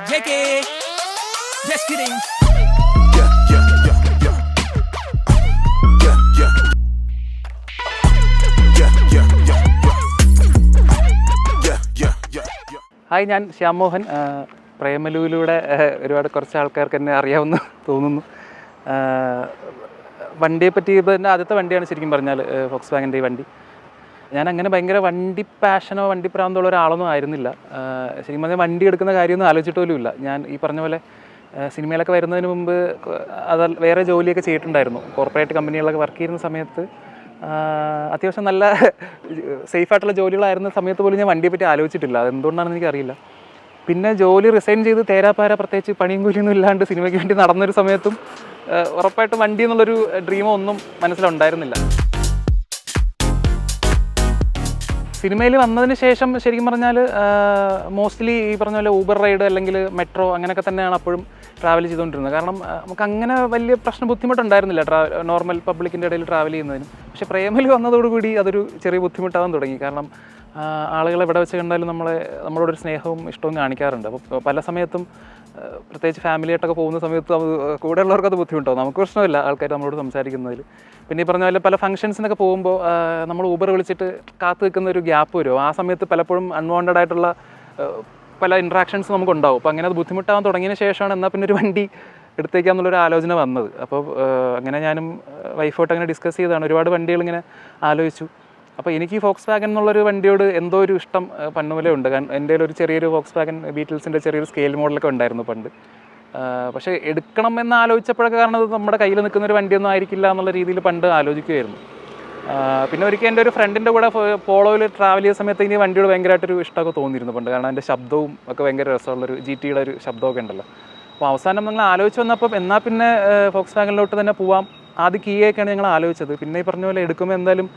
JK. Just kidding. Yeah, yeah, yeah, yeah. Yeah, yeah. Yeah, yeah, yeah, yeah. Yeah, yeah, yeah, yeah. Hi, ഞാൻ ശ്യാം മോഹൻ. പ്രേമലുവിലൂടെ ഒരുപാട് കുറച്ച് ആൾക്കാർക്ക് എന്നെ അറിയാമെന്ന് തോന്നുന്നു. വണ്ടിയെ പറ്റി ഇപ്പോൾ എൻ്റെ ആദ്യത്തെ വണ്ടിയാണ് ശരിക്കും പറഞ്ഞാൽ ഫോക്സ് വാഗൻ്റെ ഈ വണ്ടി. ഞാൻ അങ്ങനെ ഭയങ്കര വണ്ടി പാഷനോ വണ്ടി പ്രാന്തമുള്ള ഒരാളൊന്നും ആയിരുന്നില്ല. ശരിക്കും പറഞ്ഞാൽ വണ്ടി എടുക്കുന്ന കാര്യമൊന്നും ആലോചിച്ചിട്ട് പോലും ഇല്ല. ഞാൻ ഈ പറഞ്ഞ പോലെ സിനിമയിലൊക്കെ വരുന്നതിന് മുമ്പ് വേറെ ജോലിയൊക്കെ ചെയ്തിട്ടുണ്ടായിരുന്നു. കോർപ്പറേറ്റ് കമ്പനികളിലൊക്കെ വർക്ക് ചെയ്യുന്ന സമയത്ത് അത്യാവശ്യം നല്ല സേഫായിട്ടുള്ള ജോലികളായിരുന്ന സമയത്ത് പോലും ഞാൻ വണ്ടിയെ പറ്റി ആലോചിച്ചിട്ടില്ല. അതെന്തുകൊണ്ടാണെന്ന് എനിക്കറിയില്ല. പിന്നെ ജോലി റിസൈൻ ചെയ്ത് തേരാപ്പാര പ്രത്യേകിച്ച് പണിയും കൂലിയൊന്നും ഇല്ലാണ്ട് സിനിമയ്ക്ക് വേണ്ടി നടന്നൊരു സമയത്തും ഉറപ്പായിട്ടും വണ്ടി എന്നുള്ളൊരു ഡ്രീമോ ഒന്നും മനസ്സിലുണ്ടായിരുന്നില്ല. സിനിമയിൽ വന്നതിന് ശേഷം ശരിക്കും പറഞ്ഞാൽ മോസ്റ്റ്ലി ഈ പറഞ്ഞ പോലെ ഊബർ റൈഡ് അല്ലെങ്കിൽ മെട്രോ അങ്ങനെയൊക്കെ തന്നെയാണ് അപ്പോഴും ട്രാവൽ ചെയ്തുകൊണ്ടിരുന്നത്. കാരണം നമുക്ക് അങ്ങനെ വലിയ ബുദ്ധിമുട്ടുണ്ടായിരുന്നില്ല നോർമൽ പബ്ലിക്കിൻ്റെ ഇടയിൽ ട്രാവൽ ചെയ്യുന്നതിന്. പക്ഷേ പ്രേമലു വന്നതോടുകൂടി അതൊരു ചെറിയ ബുദ്ധിമുട്ടാകാൻ തുടങ്ങി. കാരണം ആളുകൾ എവിടെ വെച്ച് കണ്ടാലും നമ്മളോടൊരു സ്നേഹവും ഇഷ്ടവും കാണിക്കാറുണ്ട്. അപ്പോൾ പല സമയത്തും പ്രത്യേകിച്ച് ഫാമിലിയായിട്ടൊക്കെ പോകുന്ന സമയത്ത് കൂടെ ഉള്ളവർക്ക് അത് ബുദ്ധിമുട്ടാവും. നമുക്ക് പ്രശ്നമില്ല ആൾക്കാർ നമ്മളോട് സംസാരിക്കുന്നതിൽ. പിന്നെ ഈ പറഞ്ഞ പോലെ പല ഫംഗ്ഷൻസിനൊക്കെ പോകുമ്പോൾ നമ്മൾ ഊബർ വിളിച്ചിട്ട് കാത്തു നിൽക്കുന്ന ഒരു ഗ്യാപ്പ് വരും. ആ സമയത്ത് പലപ്പോഴും അൺവാണ്ടഡ് ആയിട്ടുള്ള പല ഇൻട്രാക്ഷൻസ് നമുക്കുണ്ടാവും. അപ്പോൾ അങ്ങനെ അത് ബുദ്ധിമുട്ടാകാൻ തുടങ്ങിയതിന് ശേഷമാണ് എന്നാൽ പിന്നെ ഒരു വണ്ടി എടുത്തേക്കാന്നുള്ളൊരു ആലോചന വന്നത്. അപ്പോൾ അങ്ങനെ ഞാനും വൈഫോട്ട് അങ്ങനെ ഡിസ്കസ് ചെയ്തതാണ്. ഒരുപാട് വണ്ടികൾ ഇങ്ങനെ ആലോചിച്ചു. അപ്പോൾ എനിക്ക് ഫോക്സ് വാഗൻ എന്നുള്ളൊരു വണ്ടിയോട് എന്തോ ഒരു ഇഷ്ടം പണ്ടുമുതലേ ഉണ്ട്. കാരണം എൻ്റെ ഒരു ചെറിയൊരു ഫോക്സ് വാഗൻ ബീറ്റിൽസിൻ്റെ ചെറിയൊരു സ്കെയിൽ മോഡലൊക്കെ ഉണ്ടായിരുന്നു പണ്ട്. പക്ഷേ എടുക്കണം എന്ന് ആലോചിച്ചപ്പോഴൊക്കെ കാരണം അത് നമ്മുടെ കയ്യിൽ നിൽക്കുന്നൊരു വണ്ടിയൊന്നും ആയിരിക്കില്ല എന്നുള്ള രീതിയിൽ പണ്ട് ആലോചിക്കുമായിരുന്നു. പിന്നെ ഒരിക്കൽ എൻ്റെ ഒരു ഫ്രണ്ടിൻ്റെ കൂടെ പോളോയിൽ ട്രാവൽ ചെയ്യുന്ന സമയത്ത് ഇനി വണ്ടിയോട് ഭയങ്കരമായിട്ടൊരു ഇഷ്ടമൊക്കെ തോന്നിയിരുന്നു പണ്ട്. കാരണം അതിൻ്റെ ശബ്ദവും ഒക്കെ ഭയങ്കര രസമുള്ളൊരു GT-യുടെ ഒരു ശബ്ദമൊക്കെ ഉണ്ടല്ലോ. അപ്പോൾ അവസാനം ഞങ്ങൾ ആലോചിച്ച് വന്നപ്പോൾ എന്നാൽ പിന്നെ ഫോക്സ് വാഗനിലോട്ട് തന്നെ പോവാം. ആദ്യം കിയയൊക്കെയാണ് ഞങ്ങൾ ആലോചിച്ചത്. പിന്നെ ഈ പറഞ്ഞ പോലെ എടുക്കുമ്പോൾ എന്തായാലും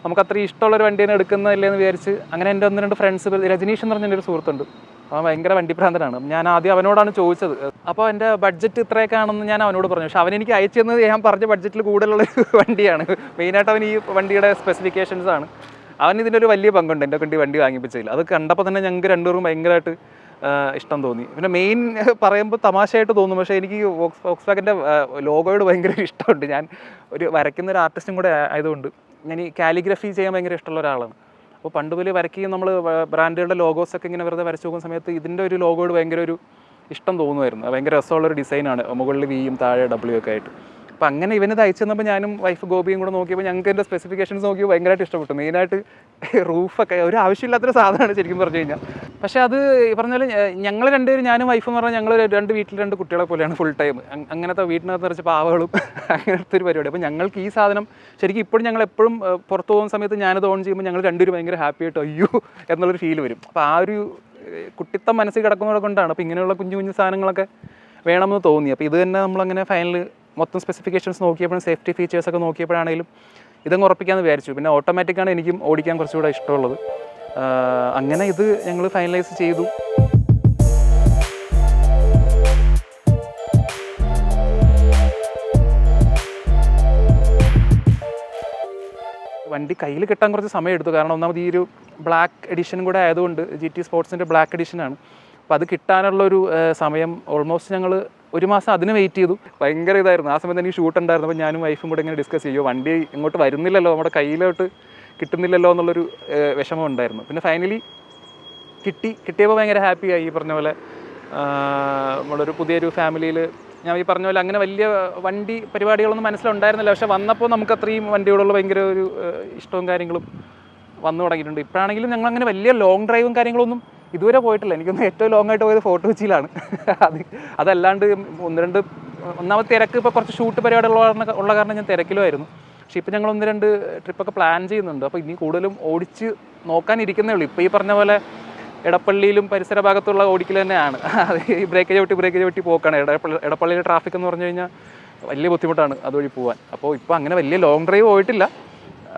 നമുക്ക് അത്രയും ഇഷ്ടമുള്ളൊരു വണ്ടിയാണ് എടുക്കുന്നതല്ലേ എന്ന് വിചാരിച്ച് അങ്ങനെ എൻ്റെ 1-2 ഫ്രണ്ട്സ്, രജനീഷ് എന്ന് പറഞ്ഞ എൻ്റെ ഒരു സുഹൃത്തുണ്ട്. അവൻ ഭയങ്കര വണ്ടിഭ്രാന്തനാണ്. ഞാൻ ആദ്യം അവനോടാണ് ചോദിച്ചത്. അപ്പോൾ എൻ്റെ ബഡ്ജറ്റ് ഇത്രയൊക്കെ ആണെന്ന് ഞാൻ അവനോട് പറഞ്ഞു. പക്ഷേ അവനെനിക്ക് അയച്ചു തന്നത് ഞാൻ പറഞ്ഞ ബഡ്ജറ്റിൽ കൂടുതലുള്ളൊരു വണ്ടിയാണ്. മെയിനായിട്ട് അവൻ ഈ വണ്ടിയുടെ സ്പെസിഫിക്കേഷൻസ് ആണ്. അവൻ ഇതിൻ്റെ ഒരു വലിയ പങ്കുണ്ട് എൻ്റെ കൊണ്ട് വണ്ടി വാങ്ങിപ്പിച്ചതിൽ. അത് കണ്ടപ്പോൾ തന്നെ ഞങ്ങൾക്ക് രണ്ടുപേരും ഭയങ്കരമായിട്ട് ഇഷ്ടം തോന്നി. പിന്നെ മെയിൻ പറയുമ്പോൾ തമാശയായിട്ട് തോന്നും, പക്ഷേ എനിക്ക് ഫോക്സ് വാഗൻ്റെ ലോഗോയോട് ഭയങ്കര ഇഷ്ടമുണ്ട്. ഞാൻ ഒരു വരയ്ക്കുന്ന ഒരു ആർട്ടിസ്റ്റും കൂടെ ആയതുകൊണ്ട് ഞാൻ ഈ കാലിഗ്രഫി ചെയ്യാൻ ഭയങ്കര ഇഷ്ടമുള്ള ഒരാളാണ്. അപ്പോൾ പണ്ട് പോലെ വരയ്ക്കുകയും നമ്മൾ ബ്രാൻഡുകളുടെ ലോഗോസൊക്കെ ഇങ്ങനെ വെറുതെ വരച്ച് നോക്കുന്ന സമയത്ത് ഇതിൻ്റെ ഒരു ലോഗോയോട് ഭയങ്കര ഒരു ഇഷ്ടം തോന്നുമായിരുന്നു. ഭയങ്കര രസമുള്ളൊരു ഡിസൈനാണ്, മുകളിൽ വിയും താഴെ W ഒക്കെ ആയിട്ട്. അപ്പോൾ അങ്ങനെ ഇവനത് അയച്ചു തന്നപ്പോൾ ഞാനും വൈഫ് ഗോപിയും കൂടെ നോക്കിയപ്പോൾ ഞങ്ങൾക്ക് എൻ്റെ സ്പെസിഫിക്കേഷൻസ് നോക്കിയപ്പോൾ ഭയങ്കരമായിട്ട് ഇഷ്ടപ്പെട്ടു. മെയിനായിട്ട് റൂഫൊക്കെ ഒരു ആവശ്യമില്ലാത്തൊരു സാധനമാണ് ശരിക്കും പറഞ്ഞു കഴിഞ്ഞാൽ. പക്ഷേ അത് ഈ പറഞ്ഞ പോലെ ഞങ്ങൾ രണ്ടുപേരും, ഞാനും വൈഫും എന്ന് പറഞ്ഞാൽ ഞങ്ങൾ വീട്ടിൽ 2 കുട്ടികളെ പോലെയാണ് ഫുൾ ടൈം. അങ്ങനത്തെ വീട്ടിനകത്ത് നിറച്ച് പാവകളും അങ്ങനത്തെ ഒരു പരിപാടി. അപ്പോൾ ഞങ്ങൾക്ക് ഈ സാധനം ശരിക്കും ഇപ്പോഴും ഞങ്ങൾ എപ്പോഴും പുറത്ത് പോകുന്ന സമയത്ത് ഞാനത് ഓൺ ചെയ്യുമ്പോൾ ഞങ്ങൾ രണ്ടുപേരും ഭയങ്കര ഹാപ്പി ആയിട്ട് അയ്യോ എന്നുള്ളൊരു ഫീൽ വരും. അപ്പോൾ ആ ഒരു കുട്ടിത്തം മനസ്സിൽ കിടക്കുന്നതോടെ കൊണ്ടാണ് അപ്പോൾ ഇങ്ങനെയുള്ള കുഞ്ഞു കുഞ്ഞു സാധനങ്ങളൊക്കെ വേണമെന്ന് തോന്നി. അപ്പോൾ ഇത് തന്നെ നമ്മളങ്ങനെ ഫൈനൽ മൊത്തം സ്പെസിഫിക്കേഷൻസ് നോക്കിയപ്പോഴും സേഫ്റ്റി ഫീച്ചേഴ്സൊക്കെ നോക്കിയപ്പോഴാണെങ്കിലും ഇതങ്ങ് ഉറപ്പിക്കാമെന്ന് വിചാരിച്ചു. പിന്നെ ഓട്ടോമാറ്റിക്കാണ് എനിക്കും ഓടിക്കാൻ കുറച്ചുകൂടെ ഇഷ്ടമുള്ളത്. അങ്ങനെ ഇത് ഞങ്ങൾ ഫൈനലൈസ് ചെയ്തു. വണ്ടി കയ്യിൽ കിട്ടാൻ കുറച്ച് സമയം എടുത്തു. കാരണം ഒന്നാമത് ഈ ഒരു ബ്ലാക്ക് എഡിഷനും കൂടെ ആയതുകൊണ്ട് GT സ്പോർട്സിൻ്റെ ബ്ലാക്ക് എഡിഷനാണ്. അപ്പോൾ അത് കിട്ടാനുള്ളൊരു സമയം ഓൾമോസ്റ്റ് ഞങ്ങൾ 1 മാസം അതിന് വെയിറ്റ് ചെയ്തു. ഭയങ്കര ഇതായിരുന്നു. ആ സമയത്ത് എനിക്ക് ഷൂട്ട് ഉണ്ടായിരുന്നു. അപ്പോൾ ഞാനും വൈഫും കൂടെ ഇങ്ങനെ ഡിസ്കസ് ചെയ്യുമോ വണ്ടി ഇങ്ങോട്ട് വരുന്നില്ലല്ലോ, നമ്മുടെ കയ്യിലോട്ട് കിട്ടുന്നില്ലല്ലോ എന്നുള്ളൊരു വിഷമം ഉണ്ടായിരുന്നു. പിന്നെ ഫൈനലി കിട്ടിയപ്പോൾ ഭയങ്കര ഹാപ്പിയായി. ഈ പറഞ്ഞ പോലെ നമ്മളൊരു പുതിയൊരു ഫാമിലിയിൽ ഞാൻ ഈ പറഞ്ഞ പോലെ അങ്ങനെ വലിയ വണ്ടി പരിപാടികളൊന്നും മനസ്സിലുണ്ടായിരുന്നില്ല. പക്ഷേ വന്നപ്പോൾ നമുക്ക് അത്രയും വണ്ടിയോടുള്ള ഭയങ്കര ഒരു ഇഷ്ടവും കാര്യങ്ങളും വന്നു തുടങ്ങിയിട്ടുണ്ട്. ഇപ്പോഴാണെങ്കിലും ഞങ്ങളങ്ങനെ വലിയ ലോങ് ഡ്രൈവും കാര്യങ്ങളൊന്നും ഇതുവരെ പോയിട്ടില്ല. എനിക്കൊന്ന് ഏറ്റവും ലോങ് ആയിട്ട് പോയത് ഫോർട്ട് കൊച്ചിയിലാണ്. അതല്ലാണ്ട് 1-2 ഒന്നാമത് തിരക്ക് ഇപ്പോൾ കുറച്ച് ഷൂട്ട് പരിപാടികളുള്ള കാരണം ഞാൻ തിരക്കിലുമായിരുന്നു. പക്ഷേ ഇപ്പോൾ ഞങ്ങൾ 1-2 ട്രിപ്പൊക്കെ പ്ലാൻ ചെയ്യുന്നുണ്ട്. അപ്പോൾ ഇനി കൂടുതലും ഓടിച്ച് നോക്കാനിരിക്കുന്നേ ഉള്ളൂ. ഇപ്പോൾ ഈ പറഞ്ഞ പോലെ എടപ്പള്ളിയിലും പരിസര ഭാഗത്തുള്ള ഓടിക്കൽ തന്നെയാണ്. അത് ഈ ബ്രേക്ക് ചവിട്ടി പോക്കാണ്. എടപ്പള്ളിയിലെ ട്രാഫിക് എന്ന് പറഞ്ഞു കഴിഞ്ഞാൽ വലിയ ബുദ്ധിമുട്ടാണ് അതുവഴി പോകാൻ. അപ്പോൾ ഇപ്പോൾ അങ്ങനെ വലിയ ലോങ് ഡ്രൈവ് പോയിട്ടില്ല.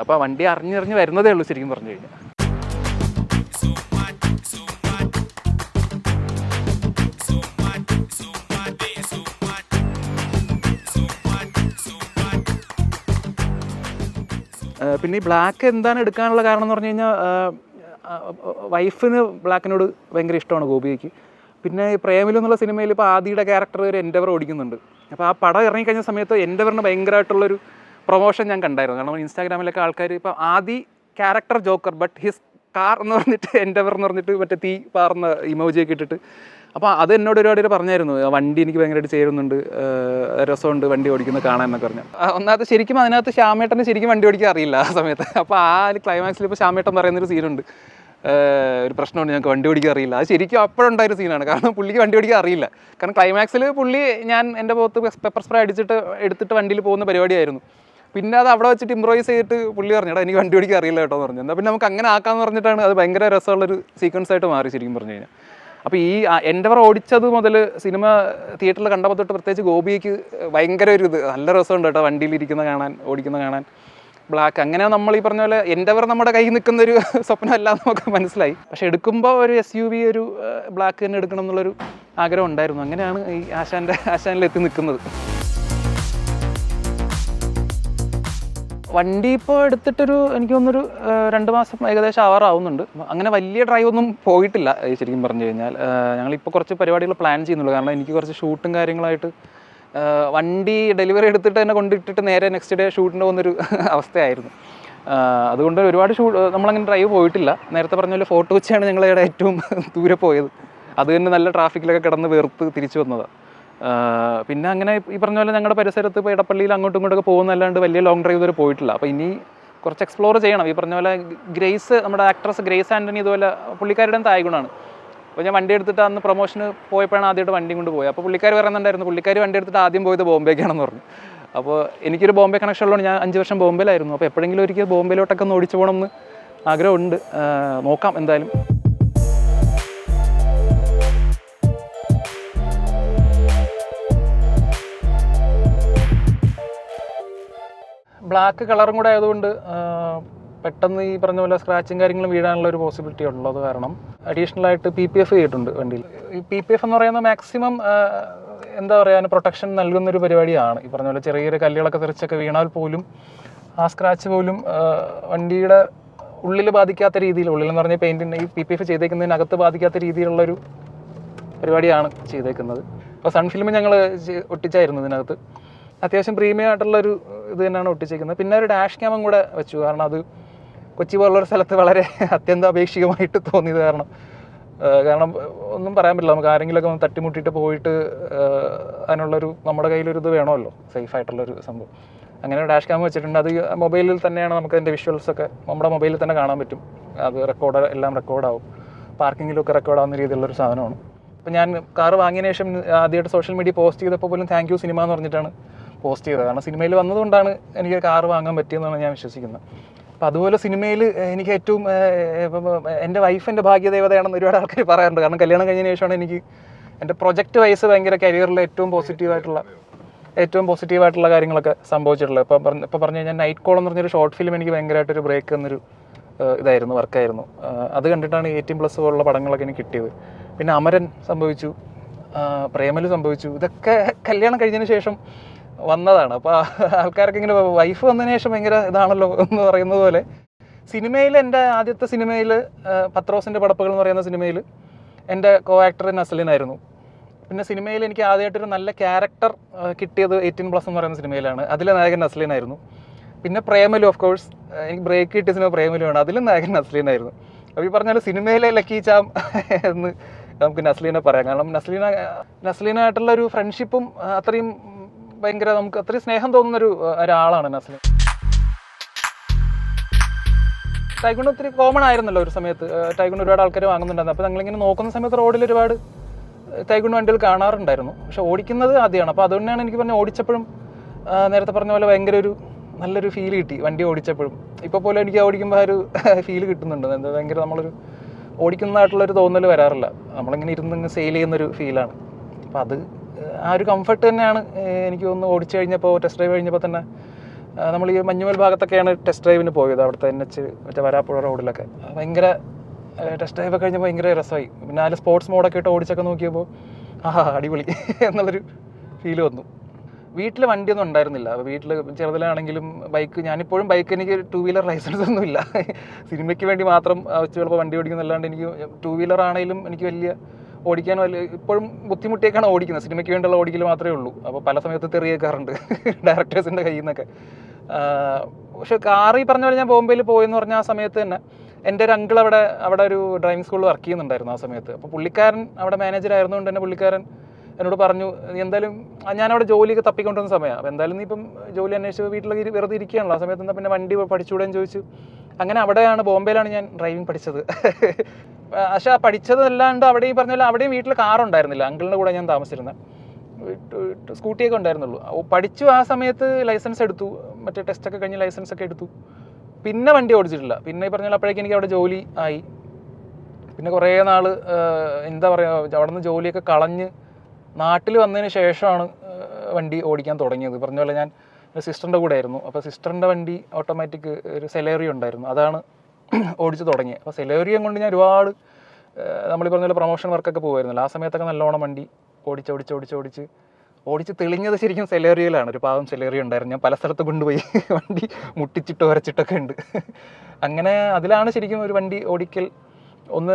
അപ്പോൾ വണ്ടി അറിഞ്ഞ് വരുന്നതേ ഉള്ളൂ ശരിക്കും പറഞ്ഞു കഴിഞ്ഞാൽ. പിന്നെ ഈ ബ്ലാക്ക് എന്താണ് എടുക്കാനുള്ള കാരണം എന്ന് പറഞ്ഞു കഴിഞ്ഞാൽ വൈഫിന് ബ്ലാക്കിനോട് ഭയങ്കര ഇഷ്ടമാണ് ഗോപിക്ക്. പിന്നെ പ്രേമലു എന്നുള്ള സിനിമയിൽ ഇപ്പോൾ ആദിയുടെ ക്യാരക്ടർ ഒരു എൻഡവർ ഓടിക്കുന്നുണ്ട്. അപ്പോൾ ആ പടം ഇറങ്ങിക്കഴിഞ്ഞ സമയത്ത് എൻഡവറിന് ഭയങ്കരമായിട്ടുള്ളൊരു പ്രൊമോഷൻ ഞാൻ കണ്ടായിരുന്നു. കാരണം ഇൻസ്റ്റാഗ്രാമിലൊക്കെ ആൾക്കാർ ഇപ്പോൾ Aadi character joker but his car എന്ന് പറഞ്ഞിട്ട് എൻഡവർ എന്ന് പറഞ്ഞിട്ട് മറ്റേ തീ പാർന്ന ഇമോജിയൊക്കെ ഇട്ടിട്ട്, അപ്പോൾ അത് എന്നോട് ഒരുപാട് പേര് പറഞ്ഞായിരുന്നു വണ്ടി എനിക്ക് ഭയങ്കരമായിട്ട് ചേരുന്നുണ്ട്, രസമുണ്ട് വണ്ടി ഓടിക്കുന്നത് കാണാൻ എന്നൊക്കെ പറഞ്ഞു. ഒന്നാമത് ശരിക്കും അതിനകത്ത് ശ്യാമേട്ടന് ശരിക്കും വണ്ടി ഓടിക്കാൻ അറിയില്ല ആ സമയത്ത്. അപ്പോൾ ആ ക്ലൈമാക്സിൽ ഇപ്പോൾ ശ്യാമേട്ടൻ പറയുന്നൊരു സീനുണ്ട്, ഒരു പ്രശ്നമുണ്ട് ഞങ്ങൾക്ക് വണ്ടി ഓടിക്കാൻ അറിയില്ല. അത് ശരിക്കും അപ്പോഴുണ്ടായൊരു സീനാണ്. കാരണം പുള്ളിക്ക് വണ്ടി ഓടിക്കാൻ അറിയില്ല. കാരണം ക്ലൈമാക്സിൽ പുള്ളി ഞാൻ എൻ്റെ പുറത്ത് പെപ്പർ സ്പ്രേ എടുത്തിട്ട് വണ്ടിയിൽ പോകുന്ന പരിപാടിയായിരുന്നു. പിന്നെ അത് അവിടെ വെച്ചിട്ട് ഇംപ്രൂവൈസ് ചെയ്തിട്ട് പുള്ളി പറഞ്ഞാൽ എനിക്ക് വണ്ടി ഓടിക്കാൻ അറിയില്ല കേട്ടോ എന്ന് പറഞ്ഞു. എന്നാൽ പിന്നെ നമുക്ക് അങ്ങനെ ആക്കാമെന്ന് പറഞ്ഞിട്ടാണ് അത് ഭയങ്കര രസമുള്ളൊരു സീക്വൻസ് ആയിട്ട് മാറി ശരിക്കും പറഞ്ഞു കഴിഞ്ഞാൽ. അപ്പോൾ ഈ എൻഡവർ ഓടിച്ചത് മുതൽ സിനിമ തിയേറ്ററിൽ കണ്ടപ്പോൾ തൊട്ട് പ്രത്യേകിച്ച് ഗോപിക്ക് ഭയങ്കര ഒരു ഇത് നല്ല രസമുണ്ട് കേട്ടോ വണ്ടിയിൽ ഓടിക്കുന്ന കാണാൻ ബ്ലാക്ക്. അങ്ങനെ നമ്മൾ ഈ പറഞ്ഞ പോലെ എൻഡവർ നമ്മുടെ കയ്യിൽ നിൽക്കുന്നൊരു സ്വപ്നമല്ല നമുക്ക് മനസ്സിലായി. പക്ഷെ എടുക്കുമ്പോൾ ഒരു SUV ഒരു ബ്ലാക്ക് തന്നെ എടുക്കണം എന്നുള്ളൊരു ആഗ്രഹം ഉണ്ടായിരുന്നു. അങ്ങനെയാണ് ഈ ആശാനിലെത്തി നിൽക്കുന്നത്. വണ്ടി ഇപ്പോൾ എടുത്തിട്ടൊരു എനിക്ക് തോന്നുന്നൊരു 2 മാസം ഏകദേശം ആവാറാവുന്നുണ്ട്. അങ്ങനെ വലിയ ഡ്രൈവ് ഒന്നും പോയിട്ടില്ല ശരിക്കും പറഞ്ഞു കഴിഞ്ഞാൽ. ഞങ്ങളിപ്പോൾ കുറച്ച് പരിപാടികൾ പ്ലാൻ ചെയ്യുന്നുള്ളൂ. കാരണം എനിക്ക് കുറച്ച് ഷൂട്ടും കാര്യങ്ങളായിട്ട് വണ്ടി ഡെലിവറി എടുത്തിട്ട് തന്നെ കൊണ്ടിട്ടിട്ട് നേരെ നെക്സ്റ്റ് ഡേ ഷൂട്ടിന് പോകുന്നൊരു അവസ്ഥയായിരുന്നു. അതുകൊണ്ട് ഒരുപാട് നമ്മളങ്ങനെ ഡ്രൈവ് പോയിട്ടില്ല. നേരത്തെ പറഞ്ഞ പോലെ ഫോർട്ട് കൊച്ചിയാണ് ഞങ്ങളുടെ ഏറ്റവും ദൂരെ പോയത്. അത് തന്നെ നല്ല ട്രാഫിക്കിലൊക്കെ കിടന്ന് വേർത്ത് തിരിച്ചു വന്നതാണ്. പിന്നെ അങ്ങനെ ഈ പറഞ്ഞ പോലെ ഞങ്ങളുടെ പരിസരത്ത് ഇപ്പോൾ ഇടപ്പള്ളിയിൽ അങ്ങോട്ടും ഇങ്ങോട്ടൊക്കെ പോകുന്നല്ലാണ്ട് വലിയ ലോങ് ഡ്രൈവ് ഇതുവരെ പോയിട്ടില്ല. അപ്പോൾ ഇനി കുറച്ച് എക്സ്പ്ലോർ ചെയ്യണം. ഈ പറഞ്ഞ പോലെ ഗ്രേസ്, നമ്മുടെ ആക്ട്രസ് ഗ്രേസ് ആൻ്റണി ഇതുപോലെ പുള്ളിക്കാരുടെ തായ്ഗുണമാണ്. അപ്പോൾ ഞാൻ വണ്ടി എടുത്തിട്ട് അന്ന് പ്രൊമോഷന് പോയപ്പോഴാണ് ആദ്യമായിട്ട് വണ്ടി കൊണ്ട് പോയത്. അപ്പോൾ പുള്ളിക്കാർ പറയുന്നുണ്ടായിരുന്നു പുള്ളിക്കാർ വണ്ടി എടുത്തിട്ട് ആദ്യം പോയത് ബോംബേക്കാണെന്ന് പറഞ്ഞു. അപ്പോൾ എനിക്കൊരു ബോംബെ കണക്ഷൻ ഉള്ളതുകൊണ്ട് ഞാൻ 5 വർഷം ബോംബെയിലായിരുന്നു. അപ്പോൾ എപ്പോഴെങ്കിലും ഒരിക്കൽ ബോംബെയിലോട്ടൊക്കെ ഒന്ന് ഓടിച്ചു പോകണമെന്ന് ആഗ്രഹമുണ്ട്. നോക്കാം എന്തായാലും. ബ്ലാക്ക് കളറും കൂടെ ആയതുകൊണ്ട് പെട്ടെന്ന് ഈ പറഞ്ഞ പോലെ സ്ക്രാച്ചും കാര്യങ്ങളും വീഴാനുള്ള ഒരു പോസിബിലിറ്റി ഉള്ളത് കാരണം അഡീഷണലായിട്ട് PPF ചെയ്തിട്ടുണ്ട് വണ്ടിയിൽ. ഈ PPF എന്ന് പറയുന്നത് മാക്സിമം എന്താ പറയുക പ്രൊട്ടക്ഷൻ നൽകുന്നൊരു പരിപാടിയാണ്. ഈ പറഞ്ഞ പോലെ ചെറിയ കല്ലുകളൊക്കെ തെറിച്ചൊക്കെ വീണാൽ പോലും ആ സ്ക്രാച്ച് പോലും വണ്ടിയുടെ ഉള്ളിൽ ബാധിക്കാത്ത രീതിയിൽ, ഉള്ളിലെന്ന് പറഞ്ഞാൽ പെയിൻറ്റിൻ്റെ ഈ PPF ചെയ്തേക്കുന്നതിനകത്ത് ബാധിക്കാത്ത രീതിയിലുള്ളൊരു പരിപാടിയാണ് ചെയ്തേക്കുന്നത്. അപ്പോൾ സൺ ഫിലിം ഞങ്ങൾ ഒട്ടിച്ചായിരുന്നു ഇതിനകത്ത്. അത്യാവശ്യം പ്രീമിയം ആയിട്ടുള്ളൊരു ഇത് തന്നെയാണ് ഒട്ടിച്ചേക്കുന്നത്. പിന്നെ ഒരു ഡാഷ് ക്യാമും കൂടെ വെച്ചു. കാരണം അത് കൊച്ചി പോലുള്ളൊരു സ്ഥലത്ത് വളരെ അത്യന്താപേക്ഷികമായിട്ട് തോന്നിയത് കാരണം ഒന്നും പറയാൻ പറ്റില്ല. നമുക്ക് ആരെങ്കിലുമൊക്കെ ഒന്ന് തട്ടിമുട്ടിയിട്ട് പോയിട്ട് അതിനുള്ളൊരു നമ്മുടെ കയ്യിലൊരു ഇത് വേണമല്ലോ, സേഫായിട്ടുള്ളൊരു സംഭവം. അങ്ങനെ ഡാഷ് ക്യാം വെച്ചിട്ടുണ്ട്. അത് മൊബൈലിൽ തന്നെയാണ് നമുക്ക് അതിൻ്റെ വിഷ്വൽസൊക്കെ നമ്മുടെ മൊബൈലിൽ തന്നെ കാണാൻ പറ്റും. അത് എല്ലാം റെക്കോർഡാവും. പാർക്കിങ്ങിലൊക്കെ റെക്കോർഡാവുന്ന രീതിയിലുള്ളൊരു സാധനമാണ്. അപ്പോൾ ഞാൻ കാറ് വാങ്ങിയതിന് ശേഷം ആദ്യമായിട്ട് സോഷ്യൽ മീഡിയ പോസ്റ്റ് ചെയ്തപ്പോൾ പോലും താങ്ക് യു സിനിമ എന്ന് പറഞ്ഞിട്ടാണ് പോസ്റ്റ് ചെയ്തത്. കാരണം സിനിമയിൽ വന്നതുകൊണ്ടാണ് എനിക്ക് കാറ് വാങ്ങാൻ പറ്റിയെന്നാണ് ഞാൻ വിശ്വസിക്കുന്നത്. അപ്പോൾ അതുപോലെ സിനിമയിൽ എനിക്ക് ഏറ്റവും എൻ്റെ വൈഫ് എൻ്റെ ഭാഗ്യദേവതയാണെന്ന് ഒരുപാട് ആൾക്കാർ പറയാറുണ്ട്. കാരണം കല്യാണം കഴിഞ്ഞതിന് ശേഷമാണ് എനിക്ക് എൻ്റെ പ്രൊജക്റ്റ് വൈസ് ഭയങ്കര കരിയറിൽ ഏറ്റവും പോസിറ്റീവായിട്ടുള്ള കാര്യങ്ങളൊക്കെ സംഭവിച്ചിട്ടുള്ളത്. ഇപ്പോൾ പറഞ്ഞു കഴിഞ്ഞാൽ നൈറ്റ് കോൾ എന്ന് പറഞ്ഞൊരു ഷോർട്ട് ഫിലിം എനിക്ക് ഭയങ്കരമായിട്ടൊരു ബ്രേക്ക് എന്നൊരു വർക്കായിരുന്നു. അത് കണ്ടിട്ടാണ് 18+ പോലുള്ള പടങ്ങളൊക്കെ എനിക്ക് കിട്ടിയത്. പിന്നെ അമരൻ സംഭവിച്ചു, പ്രേമലു സംഭവിച്ചു. ഇതൊക്കെ കല്യാണം കഴിഞ്ഞതിന് ശേഷം വന്നതാണ്. അപ്പോൾ ആൾക്കാർക്ക് ഇങ്ങനെ വൈഫ് വന്നതിന് ശേഷം ഭയങ്കര ഇതാണല്ലോ എന്ന് പറയുന്നത് പോലെ സിനിമയിൽ എൻ്റെ ആദ്യത്തെ സിനിമയിൽ പത്രോസിൻ്റെ പടപ്പുകൾ എന്ന് പറയുന്ന സിനിമയിൽ എൻ്റെ കോ ആക്ടർ നസ്ലിനായിരുന്നു. പിന്നെ സിനിമയിൽ എനിക്ക് ആദ്യമായിട്ടൊരു നല്ല ക്യാരക്ടർ കിട്ടിയത് 18+ എന്ന് പറയുന്ന സിനിമയിലാണ്. അതിലെ നായകൻ നസ്ലിനായിരുന്നു. പിന്നെ പ്രേമലു, ഓഫ് കോഴ്സ് എനിക്ക് ബ്രേക്ക് കിട്ടിയ സിനിമ പ്രേമലുവാണ്. അതിലും നായകൻ നസ്ലിനായിരുന്നു. അപ്പോൾ ഈ പറഞ്ഞാൽ സിനിമയിലെ ലക്കി ചാം എന്ന് നമുക്ക് നസ്ലീനെ പറയാം. കാരണം നസ്ലീനായിട്ടുള്ള ഒരു ഫ്രണ്ട്ഷിപ്പും അത്രയും ഭയങ്കര നമുക്ക് അത്രയും സ്നേഹം തോന്നുന്നൊരു ഒരാളാണ് നസ്ലീൻ. ടൈഗുൺ ഒത്തിരി കോമൺ ആയിരുന്നല്ലോ ഒരു സമയത്ത്. ടൈഗുൺ ഒരുപാട് ആൾക്കാർ വാങ്ങുന്നുണ്ടായിരുന്നു. അപ്പോൾ ഞങ്ങളിങ്ങനെ നോക്കുന്ന സമയത്ത് റോഡിൽ ഒരുപാട് ടൈഗുൺ വണ്ടികൾ കാണാറുണ്ടായിരുന്നു. പക്ഷെ ഓടിക്കുന്നത് ആദ്യമാണ്. അപ്പോൾ അതുകൊണ്ടാണ് എനിക്ക് പറഞ്ഞാൽ ഓടിച്ചപ്പോഴും നേരത്തെ പറഞ്ഞ പോലെ ഭയങ്കര ഒരു നല്ലൊരു ഫീൽ കിട്ടി വണ്ടി ഓടിച്ചപ്പോഴും. ഇപ്പോൾ പോലും എനിക്ക് ഓടിക്കുമ്പോൾ ഒരു ഫീൽ കിട്ടുന്നുണ്ട്. എന്താ ഭയങ്കര നമ്മളൊരു ഓടിക്കുന്നതായിട്ടുള്ളൊരു തോന്നൽ വരാറില്ല. നമ്മളിങ്ങനെ ഇരുന്ന് സെയിൽ ചെയ്യുന്നൊരു ഫീലാണ്. അപ്പോൾ അത് ആ ഒരു കംഫർട്ട് തന്നെയാണ് എനിക്ക് തോന്നുന്നു. ഓടിച്ചു കഴിഞ്ഞപ്പോൾ ടെസ്റ്റ് ഡ്രൈവ് കഴിഞ്ഞപ്പോൾ തന്നെ നമ്മൾ ഈ മഞ്ഞുമൽ ഭാഗത്തൊക്കെയാണ് ടെസ്റ്റ് ഡ്രൈവിന് പോയത്. അവിടുത്തെ NH മറ്റേ വരാപ്പുഴ റോഡിലൊക്കെ ഭയങ്കര ടെസ്റ്റ് ഡ്രൈവ് കഴിഞ്ഞപ്പോൾ ഭയങ്കര രസമായി. പിന്നെ അതിൽ സ്പോർട്സ് മോഡൊക്കെ ഇട്ട് ഓടിച്ചൊക്കെ നോക്കിയപ്പോൾ അടിപൊളി എന്നുള്ളൊരു ഫീൽ വന്നു. വീട്ടിൽ വണ്ടിയൊന്നും ഉണ്ടായിരുന്നില്ല. അപ്പോൾ വീട്ടിൽ ചെറുതിലാണെങ്കിലും ഞാനിപ്പോഴും ബൈക്ക് എനിക്ക് 2 വീലർ ലൈസൻസ് ഒന്നുമില്ല. സിനിമയ്ക്ക് വേണ്ടി മാത്രം ചിലപ്പോൾ വണ്ടി ഓടിക്കുന്നല്ലാണ്ട് എനിക്ക് 2 വീലർ ആണെങ്കിലും എനിക്ക് വലിയ ഓടിക്കാൻ ഇപ്പോഴും ബുദ്ധിമുട്ടിയൊക്കെയാണ് ഓടിക്കുന്നത്. സിനിമയ്ക്ക് വേണ്ടിയുള്ള ഓടിക്കൽ മാത്രമേ ഉള്ളൂ. അപ്പോൾ പല സമയത്ത് തെറിയേക്കാറുണ്ട് ഡയറക്ടേഴ്സിൻ്റെ കയ്യിൽ നിന്നൊക്കെ. പക്ഷേ കാറ് ഈ പറഞ്ഞ പോലെ ഞാൻ ബോംബെയിൽ പോയെന്ന് പറഞ്ഞ ആ സമയത്ത് തന്നെ എൻ്റെ ഒരു അങ്കിൾ അവിടെ ഒരു ഡ്രൈവിംഗ് സ്കൂളിൽ വർക്ക് ചെയ്യുന്നുണ്ടായിരുന്നു ആ സമയത്ത്. അപ്പോൾ പുള്ളിക്കാരൻ അവിടെ മാനേജർ ആയിരുന്നുകൊണ്ട് തന്നെ പുള്ളിക്കാരൻ എന്നോട് പറഞ്ഞു, നീ എന്തായാലും ഞാനവിടെ ജോലിയൊക്കെ തപ്പിക്കൊണ്ടുവന്ന സമയമാണ്. അപ്പോൾ എന്തായാലും നീ ഇപ്പം ജോലി അന്വേഷിച്ച് വീട്ടിൽ വെറുതെ ഇരിക്കുകയാണല്ലോ, ആ സമയത്ത് എന്താ പിന്നെ വണ്ടി പഠിച്ചുകൂടെയെന്ന് ചോദിച്ചു. അങ്ങനെ അവിടെയാണ് ബോംബെയിലാണ് ഞാൻ ഡ്രൈവിംഗ് പഠിച്ചത്. പക്ഷേ ആ പഠിച്ചതല്ലാണ്ട് അവിടെ ഈ പറഞ്ഞ പോലെ അവിടെയും വീട്ടിൽ കാറുണ്ടായിരുന്നില്ല. അങ്കിളിൻ്റെ കൂടെ ഞാൻ താമസിച്ചിരുന്നത്. സ്കൂട്ടിയൊക്കെ ഉണ്ടായിരുന്നുള്ളൂ. പഠിച്ചു ആ സമയത്ത് ലൈസൻസ് എടുത്തു, മറ്റേ ടെസ്റ്റൊക്കെ കഴിഞ്ഞ് ലൈസൻസ് ഒക്കെ എടുത്തു. പിന്നെ വണ്ടി ഓടിച്ചിട്ടില്ല. പിന്നെ ഈ പറഞ്ഞാൽ അപ്പോഴേക്കും എനിക്ക് അവിടെ ജോലി ആയി. പിന്നെ കുറേ നാൾ എന്താ പറയുക, അവിടെ നിന്ന് ജോലിയൊക്കെ കളഞ്ഞ് നാട്ടിൽ വന്നതിന് ശേഷമാണ് വണ്ടി ഓടിക്കാൻ തുടങ്ങിയത്. പറഞ്ഞ പോലെ ഞാൻ സിസ്റ്ററിൻ്റെ കൂടെ ആയിരുന്നു. അപ്പോൾ സിസ്റ്ററിൻ്റെ വണ്ടി ഓട്ടോമാറ്റിക് ഒരു സെലേറിയോ ഉണ്ടായിരുന്നു, അതാണ് ഓടിച്ച് തുടങ്ങിയത്. അപ്പോൾ സെലേറിയം കൊണ്ട് ഞാൻ ഒരുപാട് നമ്മൾ പറഞ്ഞ പോലെ പ്രൊമോഷൻ വർക്കൊക്കെ പോകുമായിരുന്നല്ലോ. ആ സമയത്തൊക്കെ നല്ലോണം വണ്ടി ഓടിച്ച് തെളിഞ്ഞത് ശരിക്കും സെലേറിയയിലാണ്. ഒരു പാവം സെലേറിയ ഉണ്ടായിരുന്നു, ഞാൻ പല സ്ഥലത്ത് കൊണ്ടുപോയി വണ്ടി മുട്ടിച്ചിട്ട് ഉരച്ചിട്ടൊക്കെ ഉണ്ട്. അങ്ങനെ അതിലാണ് ശരിക്കും ഒരു വണ്ടി ഓടിക്കൽ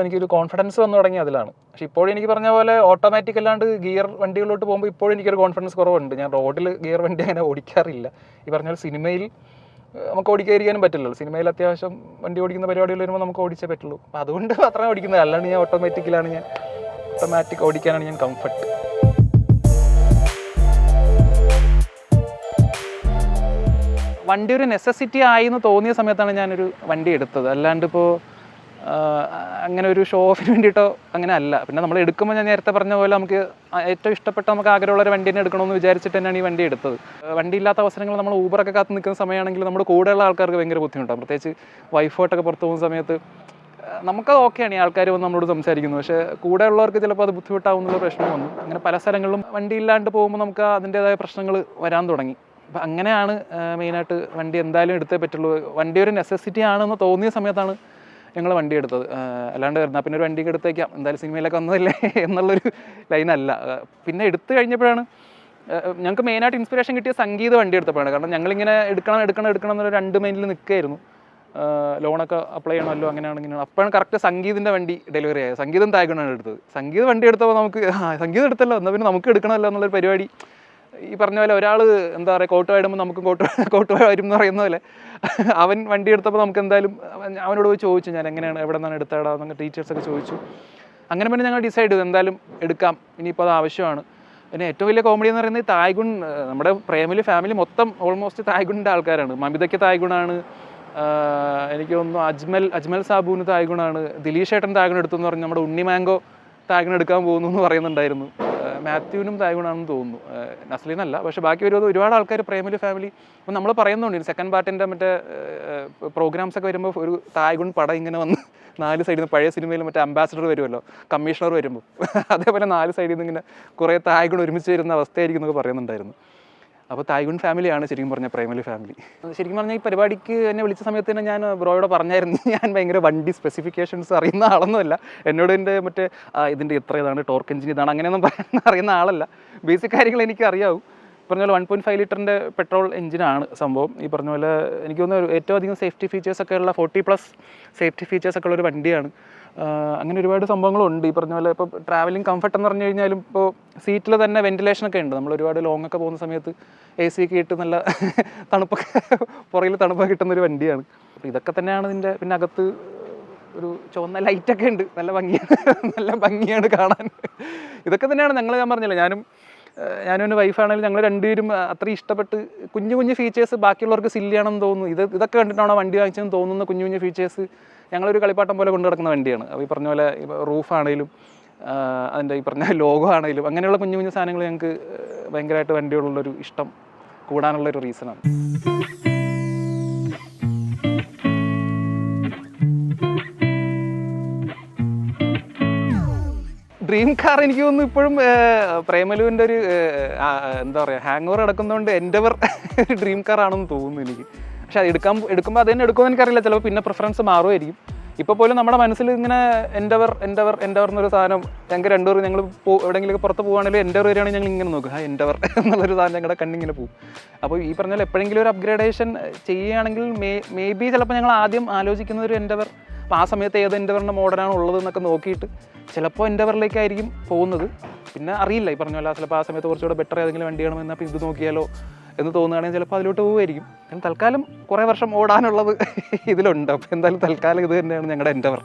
എനിക്കൊരു കോൺഫിഡൻസ് വന്നു തുടങ്ങി അതിലാണ്. പക്ഷേ ഇപ്പോഴും എനിക്ക് പറഞ്ഞ പോലെ ഓട്ടോമാറ്റിക് അല്ലാണ്ട് ഗിയർ വണ്ടികളിലോട്ട് പോകുമ്പോൾ ഇപ്പോഴും എനിക്കൊരു കോൺഫിഡൻസ് കുറവുണ്ട്. ഞാൻ റോഡിൽ ഗിയർ വണ്ടി അങ്ങനെ ഓടിക്കാറില്ല. ഈ പറഞ്ഞ പോലെ സിനിമയിൽ നമുക്ക് ഓടിക്കാതിരിക്കാനും പറ്റില്ലല്ലോ. സിനിമയിൽ അത്യാവശ്യം വണ്ടി ഓടിക്കുന്ന പരിപാടികൾ വരുമ്പോൾ നമുക്ക് ഓടിച്ചേ പറ്റുള്ളൂ. അപ്പോൾ അതുകൊണ്ട് മാത്രമേ ഓടിക്കുന്നത്, അല്ലാണ്ട് ഞാൻ ഓട്ടോമാറ്റിക് ഓടിക്കാനാണ് ഞാൻ കംഫർട്ട്. വണ്ടി ഒരു നെസസിറ്റി ആയി എന്ന് തോന്നിയ സമയത്താണ് ഞാനൊരു വണ്ടി എടുത്തത്. അല്ലാണ്ട് ഇപ്പോൾ അങ്ങനെ ഒരു ഷോ ഓഫിന് വേണ്ടിയിട്ടോ അങ്ങനെ അല്ല. പിന്നെ നമ്മൾ എടുക്കുമ്പോൾ ഞാൻ നേരത്തെ പറഞ്ഞ പോലെ നമുക്ക് ഏറ്റവും ഇഷ്ടപ്പെട്ട നമുക്ക് ആഗ്രഹമുള്ളൊരു വണ്ടി തന്നെ എടുക്കണമെന്ന് വിചാരിച്ചിട്ട് തന്നെയാണ് ഈ വണ്ടി എടുത്തത്. വണ്ടി ഇല്ലാത്ത അവസരങ്ങൾ നമ്മൾ ഊബറൊക്കെ കാത്ത് നിൽക്കുന്ന സമയമാണെങ്കിൽ നമ്മുടെ കൂടെയുള്ള ആൾക്കാർക്ക് ഭയങ്കര ബുദ്ധിമുട്ടാണ്. പ്രത്യേകിച്ച് വൈഫോട്ടൊക്കെ പുറത്ത് പോകുന്ന സമയത്ത് നമുക്കത് ഓക്കെയാണ് ഈ ആൾക്കാർ വന്ന് നമ്മളോട് സംസാരിക്കുന്നു. പക്ഷേ കൂടെ ഉള്ളവർക്ക് ചിലപ്പോൾ അത് ബുദ്ധിമുട്ടാവും എന്നുള്ള പ്രശ്നം വന്നു. അങ്ങനെ പല സ്ഥലങ്ങളിലും വണ്ടി ഇല്ലാണ്ട് പോകുമ്പോൾ നമുക്ക് അതിൻ്റേതായ പ്രശ്നങ്ങൾ വരാൻ തുടങ്ങി. അപ്പം അങ്ങനെയാണ് മെയിനായിട്ട് വണ്ടി എന്തായാലും എടുത്തേ പറ്റുള്ളൂ. വണ്ടി ഒരു നെസസിറ്റി ആണെന്ന് തോന്നിയ സമയത്താണ് ഞങ്ങൾ വണ്ടി എടുത്തത്. അല്ലാണ്ട് വരുന്ന പിന്നെ ഒരു വണ്ടിക്ക് എടുത്തേക്കാം, എന്തായാലും സിനിമയിലൊക്കെ വന്നതല്ലേ എന്നുള്ളൊരു ലൈനല്ല. പിന്നെ എടുത്തു കഴിഞ്ഞപ്പോഴാണ് ഞങ്ങൾക്ക് മെയിനായിട്ട് ഇൻസ്പിറേഷൻ കിട്ടിയ സംഗീത വണ്ടി എടുത്തപ്പോഴാണ്. കാരണം ഞങ്ങളിങ്ങനെ എടുക്കണം എന്നൊരു 2 മൈൻഡിൽ നിൽക്കുകയായിരുന്നു. ലോണൊക്കെ അപ്ലൈ ചെയ്യണമല്ലോ, അങ്ങനെയാണ്. അപ്പോഴാണ് കറക്റ്റ് സംഗീതിൻ്റെ വണ്ടി ഡെലിവറി ആയത്. സംഗീതം തായ്ഗുണാണ് എടുത്തത്. സംഗീത വണ്ടി എടുത്തപ്പോൾ നമുക്ക് സംഗീതം എടുത്തല്ലോ, എന്നാൽ പിന്നെ നമുക്ക് എടുക്കണമല്ലോ എന്നുള്ളൊരു പരിപാടി. ഈ പറഞ്ഞ പോലെ ഒരാൾ എന്താ പറയുക, കോട്ട് വായിടുമ്പോൾ നമുക്ക് കോട്ട് വരും എന്ന് പറയുന്ന പോലെ അവൻ വണ്ടി എടുത്തപ്പോൾ നമുക്ക് എന്തായാലും അവനോട് പോയി ചോദിച്ചു, ഞാൻ എങ്ങനെയാണ് എവിടെ നിന്നാണ് എടുത്താടാ എന്നൊക്കെ ടീച്ചേഴ്സൊക്കെ ചോദിച്ചു. അങ്ങനെ പിന്നെ ഞങ്ങൾ ഡിസൈഡ് ചെയ്തു എന്തായാലും എടുക്കാം, ഇനിയിപ്പോൾ അത് ആവശ്യമാണ്. പിന്നെ ഏറ്റവും വലിയ കോമഡി എന്ന് പറയുന്നത് തായ്ഗുൺ, നമ്മുടെ പ്രേമിലി ഫാമിലി മൊത്തം ഓൾമോസ്റ്റ് തായ്ഗുണിൻ്റെ ആൾക്കാരാണ്. മമിതയ്ക്ക് തായ്ഗുണാണ്, എനിക്ക് തോന്നുന്നു അജ്മൽ സാബുവിന് തായ്ഗുണാണ്, ദിലീഷ് ഏട്ടൻ തായ്ഗുൺ എടുത്തു എന്ന് പറഞ്ഞ് നമ്മുടെ ഉണ്ണി മാംഗോ തായ്ഗുൺ എടുക്കാൻ പോകുന്നു എന്ന് പറയുന്നുണ്ടായിരുന്നു. മാത്യുവിനും തായ്ഗുണാണെന്ന് തോന്നുന്നു, നസ്ലീനല്ല. പക്ഷേ ബാക്കി ഒരുപാട് ആൾക്കാർ പ്രേമിലി ഫാമിലി. അപ്പം നമ്മൾ പറയുന്നുണ്ട് സെക്കൻഡ് പാർട്ടിൻ്റെ മറ്റേ പ്രോഗ്രാംസൊക്കെ വരുമ്പോൾ ഒരു തായ്ഗുൺ പടം ഇങ്ങനെ വന്ന് 4 സൈഡിൽ നിന്ന്, പഴയ സിനിമയിൽ മറ്റേ അംബാസഡർ വരുമല്ലോ, കമ്മീഷണർ വരുമ്പോൾ അതേപോലെ 4 സൈഡിൽ നിന്ന് ഇങ്ങനെ കുറേ തായ്ഗുൺ ഒരുമിച്ച് വരുന്ന അവസ്ഥയായിരിക്കും എന്നൊക്കെ പറയുന്നുണ്ടായിരുന്നു. അപ്പോൾ തായ്ഗുൺ ഫാമിലിയാണ് ശരിക്കും പറഞ്ഞാൽ പ്രൈമറി ഫാമിലി. ശരിക്കും പറഞ്ഞാൽ ഈ പരിപാടിക്ക് എന്നെ വിളിച്ച സമയത്ത് തന്നെ ഞാൻ ബ്രോയോട് പറഞ്ഞായിരുന്നു, ഞാൻ ഭയങ്കര വണ്ടി സ്പെസിഫിക്കേഷൻസ് അറിയുന്ന ആളൊന്നുമല്ല. എന്നോട് എൻ്റെ മറ്റേ ഇതിൻ്റെ ഇതാണ് ടോർക്ക് എഞ്ചിൻ ഇതാണ് അങ്ങനെയൊന്നും അറിയുന്ന ആളല്ല. ബേസിക് കാര്യങ്ങൾ എനിക്ക് അറിയാവും. പറഞ്ഞ പോലെ 1.5 ലിറ്ററിൻ്റെ പെട്രോൾ എഞ്ചിനാണ് സംഭവം. ഈ പറഞ്ഞ പോലെ എനിക്ക് തോന്നുന്നു ഏറ്റവും അധികം സേഫ്റ്റി ഫീച്ചേഴ്സൊക്കെ ഉള്ള 40+ സേഫ്റ്റി ഫീച്ചേഴ്സൊക്കെ ഉള്ളൊരു വണ്ടിയാണ്. അങ്ങനെ ഒരുപാട് സംഭവങ്ങളുണ്ട്. ഈ പറഞ്ഞ പോലെ ഇപ്പോൾ ട്രാവലിംഗ് കംഫർട്ട് എന്ന് പറഞ്ഞു കഴിഞ്ഞാലും ഇപ്പോൾ സീറ്റിൽ തന്നെ വെന്റിലേഷനൊക്കെ ഉണ്ട്. നമ്മൾ ഒരുപാട് ലോങ് ഒക്കെ പോകുന്ന സമയത്ത് AC ഒക്കെ ഇട്ട് നല്ല തണുപ്പൊക്കെ പുറകിൽ തണുപ്പൊക്കെ കിട്ടുന്നൊരു വണ്ടിയാണ്. അപ്പോൾ ഇതൊക്കെ തന്നെയാണ് ഇതിൻ്റെ. പിന്നെ അകത്ത് ഒരു ചുവന്ന ലൈറ്റൊക്കെ ഉണ്ട്, നല്ല ഭംഗിയാണ് കാണാൻ. ഇതൊക്കെ തന്നെയാണ് ഞാൻ പറഞ്ഞില്ല, ഞാനും എൻ്റെ വൈഫാണെങ്കിലും ഞങ്ങൾ രണ്ടുപേരും അത്ര ഇഷ്ടപ്പെട്ട് കുഞ്ഞു ഫീച്ചേഴ്സ് ബാക്കിയുള്ളവർക്ക് സില്ലിയാണെന്ന് തോന്നുന്നു. ഇതൊക്കെ കണ്ടിട്ടാണോ വണ്ടി വാങ്ങിച്ചതെന്ന് തോന്നുന്ന കുഞ്ഞു ഫീച്ചേഴ്സ് ഞങ്ങളൊരു കളിപ്പാട്ടം പോലെ കൊണ്ടു നടക്കുന്ന വണ്ടിയാണ്. അപ്പോൾ ഈ പറഞ്ഞ പോലെ റൂഫാണേലും അതിൻ്റെ ഈ പറഞ്ഞ ലോഗോ ആണെങ്കിലും അങ്ങനെയുള്ള കുഞ്ഞു സാധനങ്ങൾ ഞങ്ങൾക്ക് ഭയങ്കരമായിട്ട് വണ്ടിയോടുള്ളൊരു ഇഷ്ടം കൂടാനുള്ളൊരു റീസണാണ്. ഡ്രീം കാർ എനിക്ക് തോന്നുന്നു ഇപ്പോഴും പ്രേമലുവിൻ്റെ ഒരു എന്താ പറയുക ഹാങ് ഓവർ കിടക്കുന്നതുകൊണ്ട് എൻഡവർ ഡ്രീം കാർ ആണെന്ന് തോന്നുന്നു എനിക്ക്. പക്ഷെ അത് എടുക്കുമ്പോൾ അത് തന്നെ എടുക്കുമെന്ന് എനിക്കറിയില്ല, ചിലപ്പോൾ പിന്നെ പ്രിഫറൻസ് മാറുമായിരിക്കും. ഇപ്പോൾ പോലും നമ്മുടെ മനസ്സിൽ ഇങ്ങനെ എൻഡവർ എന്നൊരു സാധനം ഞങ്ങൾക്ക് രണ്ടുപേരും ഞങ്ങൾ എവിടെയെങ്കിലും പുറത്ത് പോകുകയാണെങ്കിൽ എൻഡവർ വരികയാണെങ്കിൽ ഞങ്ങൾ ഇങ്ങനെ നോക്കും, എൻഡവർ എന്നുള്ളൊരു സാധനം ഞങ്ങളുടെ കണ്ണിങ്ങനെ പോകും. അപ്പോൾ ഈ പറഞ്ഞാൽ എപ്പോഴെങ്കിലും ഒരു അപ്ഗ്രേഡേഷൻ ചെയ്യുകയാണെങ്കിൽ മേ ബി ചിലപ്പോൾ ഞങ്ങൾ ആദ്യം ആലോചിക്കുന്നത് ഒരു എൻഡവർ അപ്പോൾ ആ സമയത്ത് ഏത് എൻഡവറിൻ്റെ മോഡലാണ് ഉള്ളതെന്നൊക്കെ നോക്കിയിട്ട് ചിലപ്പോൾ എൻഡവറിലേക്കായിരിക്കും പോകുന്നത്. പിന്നെ അറിയില്ല, ഈ പറഞ്ഞ പോലെ ചിലപ്പോൾ ആ സമയത്ത് കുറച്ചുകൂടെ ബെറ്റർ ഏതെങ്കിലും വണ്ടി വേണമെന്നാൽ അപ്പോൾ ഇത് നോക്കിയാലോ എന്ന് തോന്നുകയാണെങ്കിൽ ചിലപ്പോൾ അതിലോട്ട് പോവുമായിരിക്കും. തൽക്കാലം കുറേ വർഷം ഓടാനുള്ളത് ഇതിലുണ്ട്. അപ്പോൾ എന്തായാലും തൽക്കാലം ഇത് തന്നെയാണ് ഞങ്ങളുടെ എൻഡവർ.